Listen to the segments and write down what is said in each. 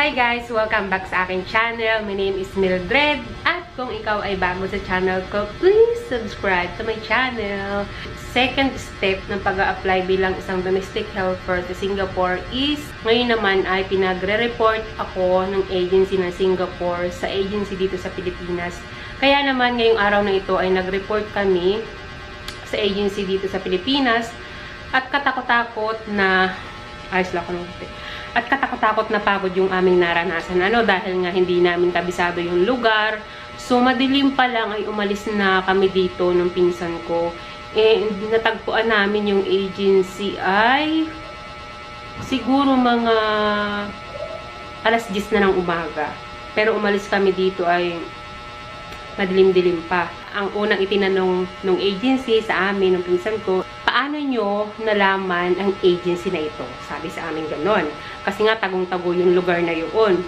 Hi guys! Welcome back sa aking channel. My name is Mildred. At kung ikaw ay bago sa channel ko, please subscribe to my channel. Second step ng pag-a-apply bilang isang domestic helper sa Singapore is, ngayon naman ay pinagre-report ako ng agency ng Singapore sa agency dito sa Pilipinas. Kaya naman ngayong araw na ito ay nag-report kami sa agency dito sa Pilipinas at katakot-takot na at katakot-takot na pagod yung aming naranasan. Dahil nga hindi namin kabisado yung lugar. So, madilim pa lang ay umalis na kami dito nung pinsan ko. Natagpuan namin yung agency ay siguro mga alas 10 na ng umaga. Pero umalis kami dito ay madilim-dilim pa. Ang unang itinanong ng agency sa amin, ng pinsan ko, paano nyo nalaman ang agency na ito? Sabi sa amin ganon. Kasi nga tagong-tago yung lugar na yun.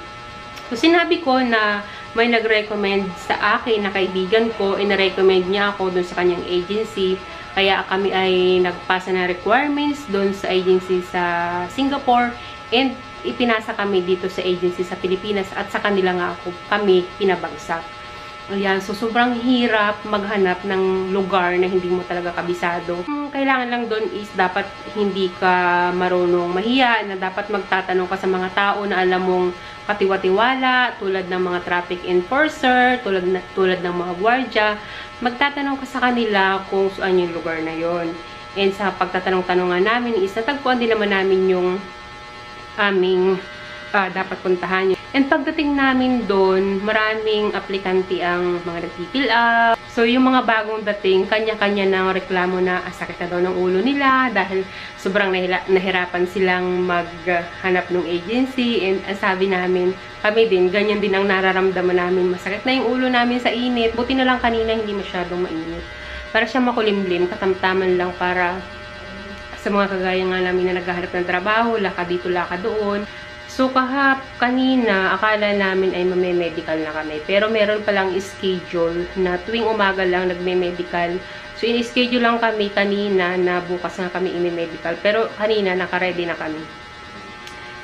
So sinabi ko na may nag-recommend sa akin na kaibigan ko, ina-recommend niya ako dun sa kanyang agency. Kaya kami ay nagpasa na requirements dun sa agency sa Singapore and ipinasa kami dito sa agency sa Pilipinas at sa kanila nga kami pinabagsak. Ayan, so sobrang hirap maghanap ng lugar na hindi mo talaga kabisado. Kailangan lang doon is dapat hindi ka marunong mahiya, na dapat magtatanong ka sa mga tao na alam mong katiwa-tiwala, tulad ng mga traffic enforcer, tulad ng mga gwardiya. Magtatanong ka sa kanila kung saan yung lugar na yon. And sa pagtatanong-tanongan namin is natagpuan din naman namin yung aming dapat puntahan. And pagdating namin doon, maraming aplikante ang mga nag-fill up. So, yung mga bagong dating, kanya-kanya ng reklamo na sakit na daw ng ulo nila dahil sobrang nahirapan silang maghanap ng agency. And sabi namin, kami din, ganyan din ang nararamdaman namin. Masakit na yung ulo namin sa init. Buti na lang kanina hindi masyadong mainit. Para siya makulimlim, katamtaman lang para sa mga kagaya nga namin na naghahanap ng trabaho, lakad dito, lakad doon. So, kanina, akala namin ay mamemedical na kami. Pero meron palang schedule na tuwing umaga lang nagme-medical. So, in-schedule lang kami kanina na bukas na kami ime-medical. Pero kanina, naka-ready na kami.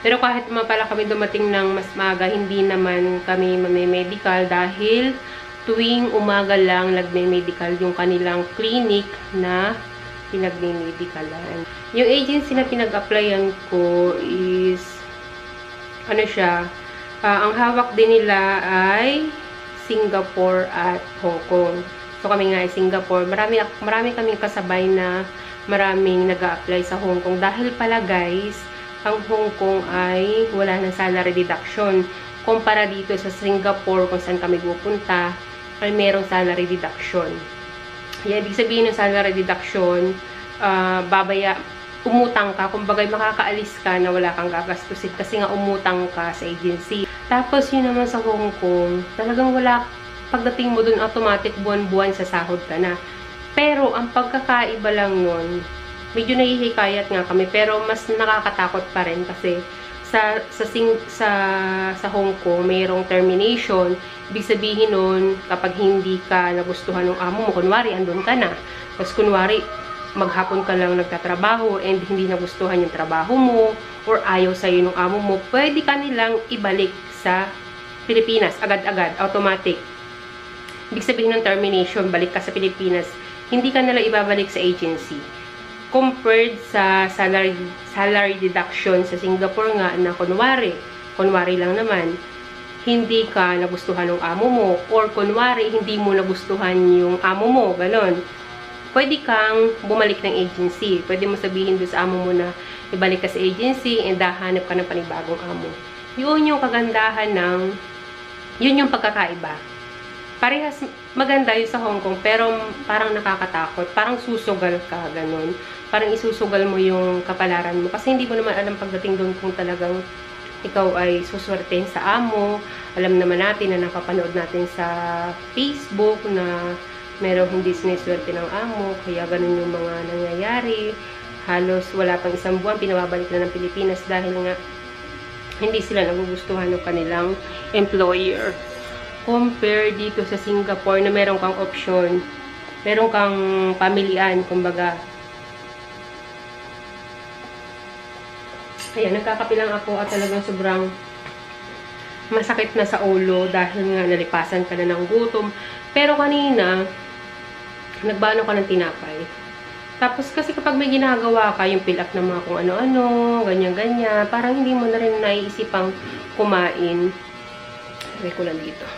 Pero kahit naman pala kami dumating ng mas maaga, hindi naman kami mamemedical dahil tuwing umaga lang nagme-medical yung kanilang clinic na pinagme-medicalan. Yung agency na pinag-applyan ko is ang hawak din nila ay Singapore at Hong Kong. So, kami nga ay Singapore. Marami kaming kasabay na maraming nag-a-apply sa Hong Kong. Dahil pala guys, ang Hong Kong ay wala ng salary deduction. Kumpara dito sa Singapore, kung saan kami pupunta, ay merong salary deduction. Ibig sabihin ng salary deduction, umutang ka, kumbaga makakaalis ka na wala kang gagastusin kasi nga umutang ka sa agency. Tapos yun naman sa Hong Kong, talagang wala, pagdating mo dun automatic buwan-buwan sa sahod ka na. Pero ang pagkakaiba lang nun, medyo nahihikayat nga kami pero mas nakakatakot pa rin kasi sa Hong Kong mayroong termination. Ibig sabihin nun, kapag hindi ka nagustuhan ng amo mo, kunwari andun ka na, tapos kunwari maghapon ka lang nagtatrabaho and hindi nagustuhan yung trabaho mo or ayaw sa'yo ng amo mo, pwede ka nilang ibalik sa Pilipinas agad-agad, automatic. Ibig sabihin ng termination, balik ka sa Pilipinas, hindi ka nila ibabalik sa agency. Compared sa salary deduction sa Singapore nga na kunwari lang naman, hindi ka nagustuhan ng amo mo or kunwari hindi mo nagustuhan yung amo mo, ganon. Pwede kang bumalik ng agency. Pwede mo sabihin doon sa amo mo na ibalik ka sa agency and hahanap ka ng panibagong amo. Yun yung kagandahan yun yung pagkakaiba. Parehas maganda yun sa Hong Kong pero parang nakakatakot. Parang susugal ka, ganun. Parang isusugal mo yung kapalaran mo. Kasi hindi mo naman alam pagdating doon kung talagang ikaw ay suswertein sa amo. Alam naman natin na napapanood natin sa Facebook na merong hindi siniswerte ng amo, kaya ganun yung mga nangyayari. Halos wala pang isang buwan, pinababalik na ng Pilipinas dahil nga hindi sila nagugustuhan ng kanilang employer. Compare dito sa Singapore na meron kang option, meron kang pamilian, kumbaga. Ayan, nagkakapilang ako at talagang sobrang masakit na sa ulo dahil nga nalipasan ka na ng gutom. Pero kanina, nagbano ka ng tinapay. Tapos kasi kapag may ginagawa ka, yung fill up ng mga kung ano-ano, ganyan-ganyan, parang hindi mo na rin naiisipang kumain. Lagay ko lang dito.